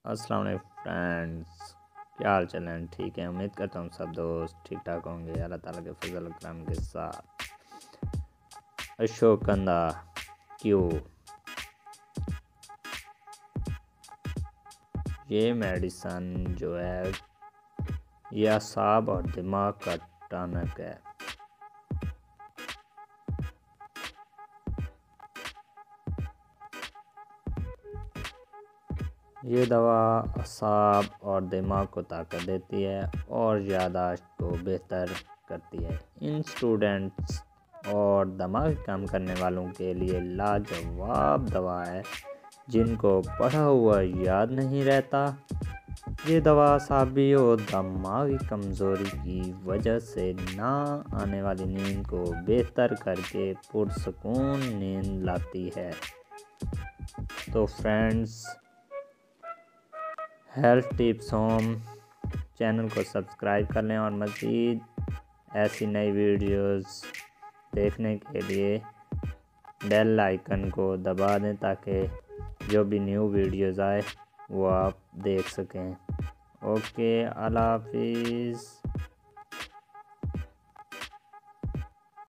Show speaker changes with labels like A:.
A: अस्सलाम वालेकुम फ्रेंड्स, क्या हाल चाल है? ठीक है, उम्मीद करता हूँ सब दोस्त ठीक ठाक होंगे अल्लाह ताला के फजल करम के साथ। अश्वगंधा क्यू ये मेडिसन जो है ये असाब और दिमाग का टानक है। ये दवा असाब और दिमाग को ताकत देती है और याददाश्त को बेहतर करती है। इन स्टूडेंट्स और दिमाग काम करने वालों के लिए लाजवाब दवा है जिनको पढ़ा हुआ याद नहीं रहता। ये दवा असाबी और दिमागी कमज़ोरी की वजह से ना आने वाली नींद को बेहतर करके पुरसकून नींद लाती है। तो friends, health tips home channel को सब्सक्राइब कर लें और मज़ीद ऐसी नई वीडियोस देखने के लिए बेल आइकन को दबा दें ताकि जो भी न्यू वीडियोस आए वो आप देख सकें। ओके, अल्लाह हाफिज़।